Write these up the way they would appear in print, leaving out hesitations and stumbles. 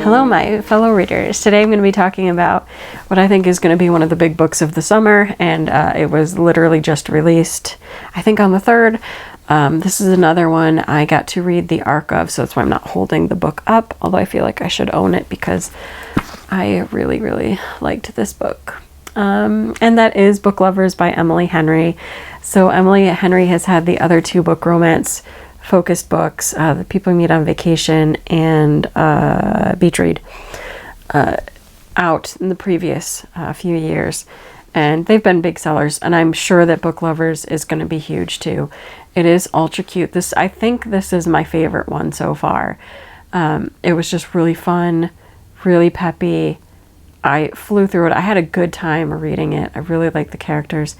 Hello, my fellow readers. Today I'm going to be talking about what I think is going to be one of the big books of the summer, and it was literally just released, I think on the 3rd. This is another one I got to read the arc of, so that's why I'm not holding the book up, although I feel like I should own it because I really, really liked this book. And that is Book Lovers by Emily Henry. So Emily Henry has had the other two book romance focused books, The People We Meet on Vacation and Beach Read, out in the previous few years. And they've been big sellers, and I'm sure that Book Lovers is going to be huge too. It is ultra cute. I think this is my favorite one so far. It was just really fun, really peppy. I flew through it. I had a good time reading it. I really like the characters.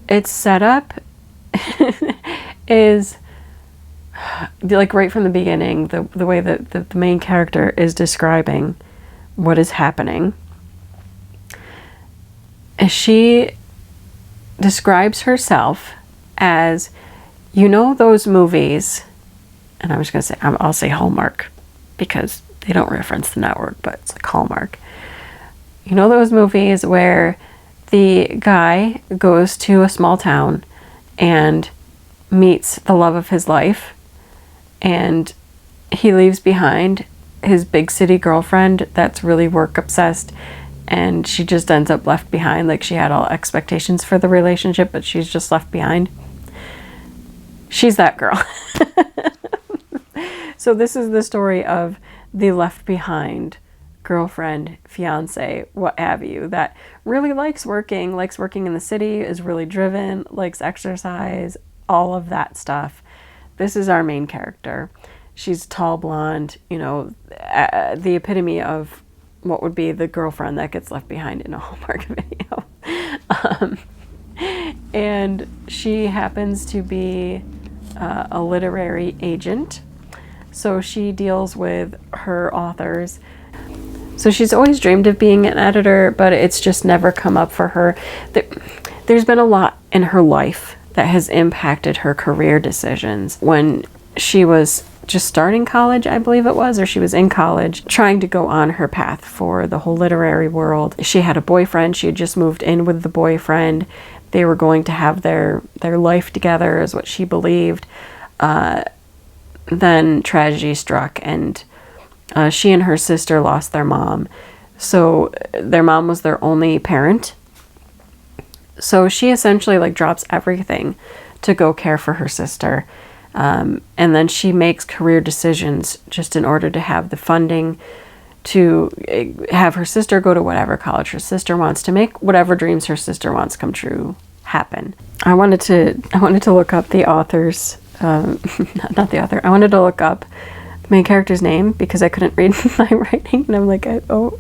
Its setup is like right from the beginning, the way that the main character is describing what is happening. She describes herself as, you know, those movies, and I'm just going to say, I'll say Hallmark because they don't reference the network, but it's like Hallmark. You know those movies where the guy goes to a small town and meets the love of his life, and he leaves behind his big city girlfriend that's really work obsessed, and she just ends up left behind. Like, she had all expectations for the relationship, but she's just left behind. She's that girl. So this is the story of the left behind girlfriend, fiance, what have you, that really likes working in the city, is really driven, likes exercise, all of that stuff. This is our main character. She's tall, blonde, you know, the epitome of what would be the girlfriend that gets left behind in a Hallmark video. And she happens to be a literary agent. So she deals with her authors. So she's always dreamed of being an editor, but it's just never come up for her. There's been a lot in her life that has impacted her career decisions. When she was just starting college, I believe it was, or she was in college, trying to go on her path for the whole literary world. She had a boyfriend. She had just moved in with the boyfriend. They were going to have their life together, is what she believed. Then tragedy struck, and she and her sister lost their mom. So their mom was their only parent. So she essentially like drops everything to go care for her sister. And then she makes career decisions just in order to have the funding to have her sister go to whatever college her sister wants, to make whatever dreams her sister wants come true happen. I wanted to look up the author's, not the author. I wanted to look up the main character's name because I couldn't read my writing, and I'm like,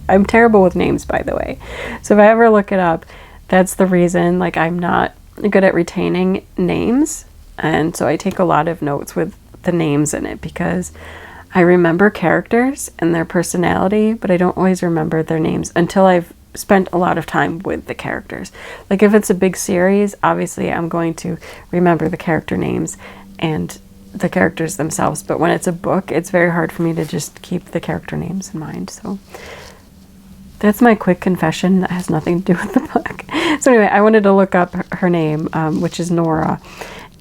I'm terrible with names, by the way. So if I ever look it up, that's the reason. Like, I'm not good at retaining names, and so I take a lot of notes with the names in it because I remember characters and their personality, but I don't always remember their names until I've spent a lot of time with the characters. Like, if it's a big series, obviously I'm going to remember the character names and the characters themselves, but when it's a book, it's very hard for me to just keep the character names in mind. So that's my quick confession that has nothing to do with the book. So anyway, I wanted to look up her name, which is Nora,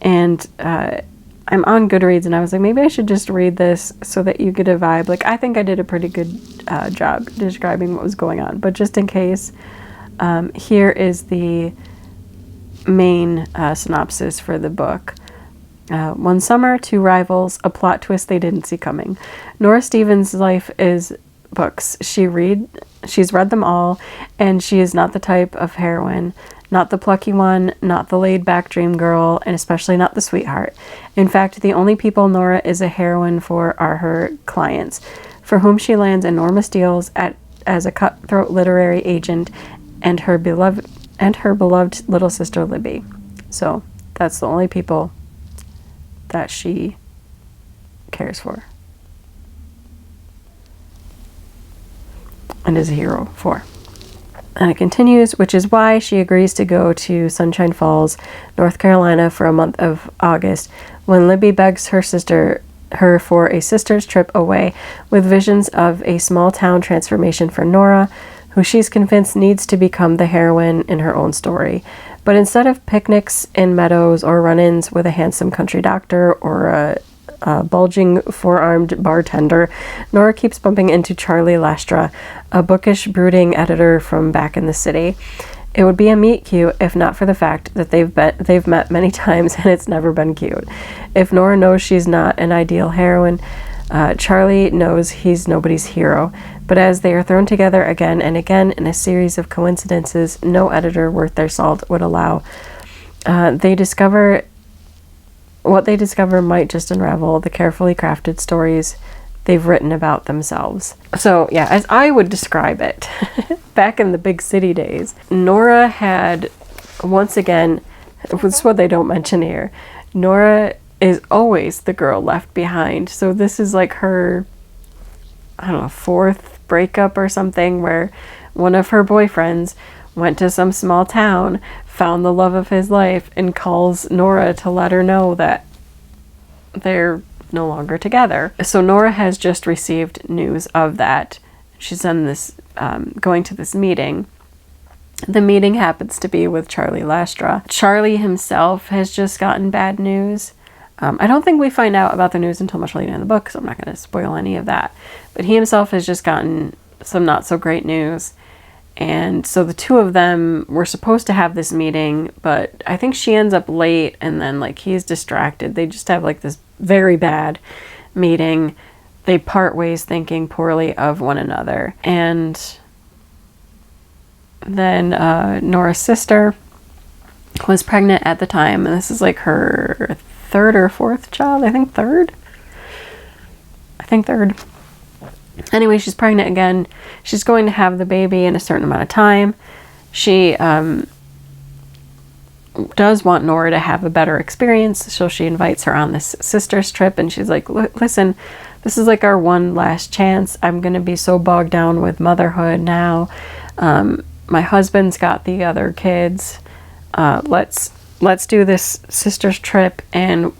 and I'm on Goodreads, and I was like, maybe I should just read this so that you get a vibe. Like, I think I did a pretty good job describing what was going on, but just in case, here is the main synopsis for the book. One summer, two rivals, a plot twist they didn't see coming. Nora Stevens' life is books. She's read them all, and she is not the type of heroine, not the plucky one, not the laid-back dream girl, and especially not the sweetheart. In fact, the only people Nora is a heroine for are her clients, for whom she lands enormous deals as a cutthroat literary agent, and her beloved little sister Libby. So that's the only people that she cares for and is a hero for. And it continues, which is why she agrees to go to Sunshine Falls, North Carolina for a month of August, when Libby begs her sister her for a sister's trip away with visions of a small town transformation for Nora, who she's convinced needs to become the heroine in her own story. But instead of picnics in meadows or run-ins with a handsome country doctor or a bulging four-armed bartender, Nora keeps bumping into Charlie Lastra, a bookish, brooding editor from back in the city. It would be a meet cute if not for the fact that they've met many times and it's never been cute. If Nora knows she's not an ideal heroine, Charlie knows he's nobody's hero. But as they are thrown together again and again in a series of coincidences no editor worth their salt would allow, what they discover might just unravel the carefully crafted stories they've written about themselves. So yeah, as I would describe it, back in the big city days, Nora had, once again, this is what they don't mention here, Nora is always the girl left behind. So this is like her, I don't know, fourth breakup or something, where one of her boyfriends went to some small town, found the love of his life, and calls Nora to let her know that they're no longer together. So Nora has just received news of that. She's done this, going to this meeting. The meeting happens to be with Charlie Lastra. Charlie himself has just gotten bad news. I don't think we find out about the news until much later in the book, so I'm not going to spoil any of that. But he himself has just gotten some not so great news. And so the two of them were supposed to have this meeting, but I think she ends up late and then like he's distracted. They just have like this very bad meeting. They part ways thinking poorly of one another. And then Nora's sister was pregnant at the time, and this is like her third or fourth child. I think third. Anyway, she's pregnant again. She's going to have the baby in a certain amount of time. She does want Nora to have a better experience, so she invites her on this sister's trip, and she's like, listen, this is like our one last chance. I'm going to be so bogged down with motherhood now. My husband's got the other kids. Let's do this sister's trip, and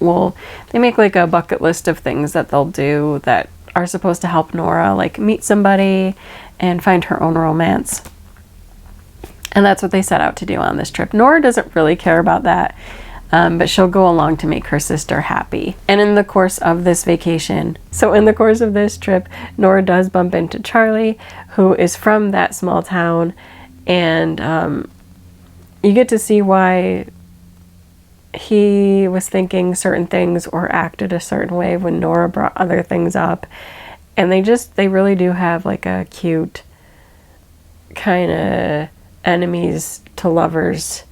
they make like a bucket list of things that they'll do that are supposed to help Nora, like meet somebody and find her own romance. And that's what they set out to do on this trip. Nora doesn't really care about that, but she'll go along to make her sister happy. And in the course of this vacation, so in the course of this trip, Nora does bump into Charlie, who is from that small town, and you get to see why he was thinking certain things or acted a certain way when Nora brought other things up. And they really do have like a cute kind of enemies to lovers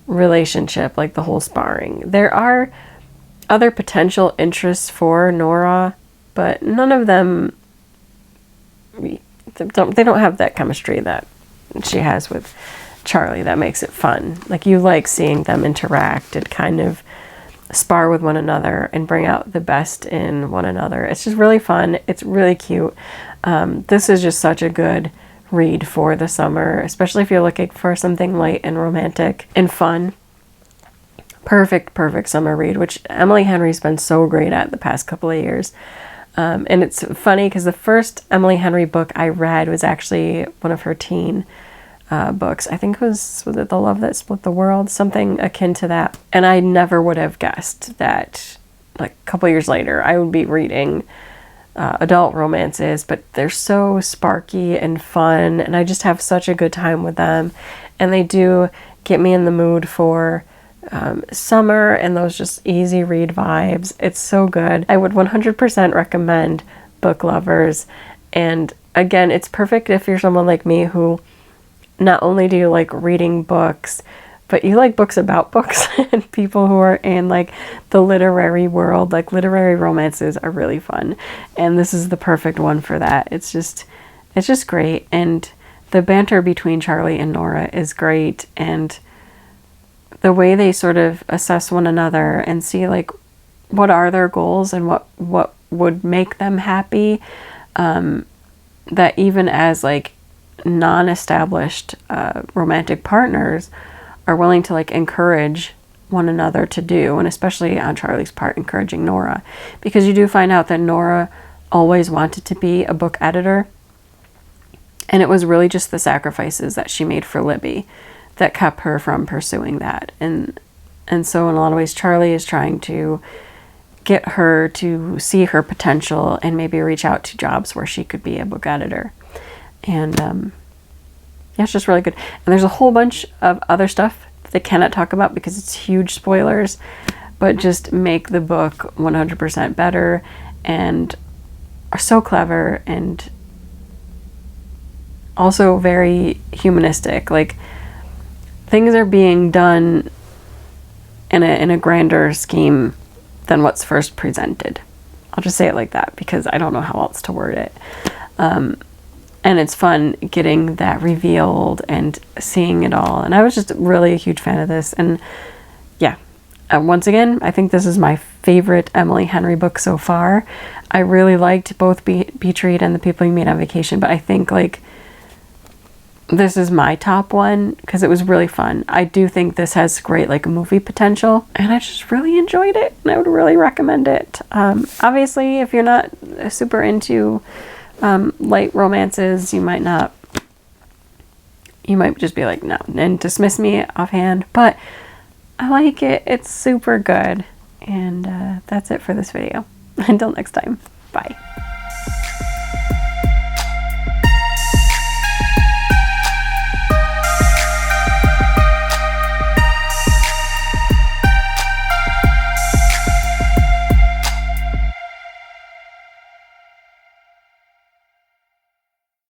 relationship, like the whole sparring. There are other potential interests for Nora, but none of them, they don't have that chemistry that she has with Charlie that makes it fun. Like, you like seeing them interact and kind of spar with one another and bring out the best in one another. It's just really fun. It's really cute. This is just such a good read for the summer, especially if you're looking for something light and romantic and fun. Perfect summer read, which Emily Henry's been so great at the past couple of years. And it's funny because the first Emily Henry book I read was actually one of her teen books. I think was it The Love That Split the World? Something akin to that. And I never would have guessed that like a couple years later I would be reading adult romances, but they're so sparky and fun, and I just have such a good time with them. And they do get me in the mood for summer and those just easy read vibes. It's so good. I would 100% recommend book lovers. And again, it's perfect if you're someone like me who not only do you like reading books, but you like books about books and people who are in like the literary world. Like, literary romances are really fun, and this is the perfect one for that. It's just great, and the banter between Charlie and Nora is great, and the way they sort of assess one another and see like what are their goals and what would make them happy, that even as like non-established romantic partners are willing to like encourage one another to do, and especially on Charlie's part, encouraging Nora, because you do find out that Nora always wanted to be a book editor, and it was really just the sacrifices that she made for Libby that kept her from pursuing that. And so in a lot of ways, Charlie is trying to get her to see her potential and maybe reach out to jobs where she could be a book editor. And yeah, it's just really good. And there's a whole bunch of other stuff that they cannot talk about because it's huge spoilers, but just make the book 100% better and are so clever and also very humanistic. Like, things are being done in a grander scheme than what's first presented. I'll just say it like that because I don't know how else to word it. And it's fun getting that revealed and seeing it all. And I was just really a huge fan of this. And yeah, once again, I think this is my favorite Emily Henry book so far. I really liked both Beach Read and The People You Meet on Vacation, but I think like this is my top one because it was really fun. I do think this has great like movie potential, and I just really enjoyed it, and I would really recommend it. Obviously, if you're not super into light romances, you might just be like, no, and dismiss me offhand, but I like it. It's super good. And that's it for this video. Until next time, bye.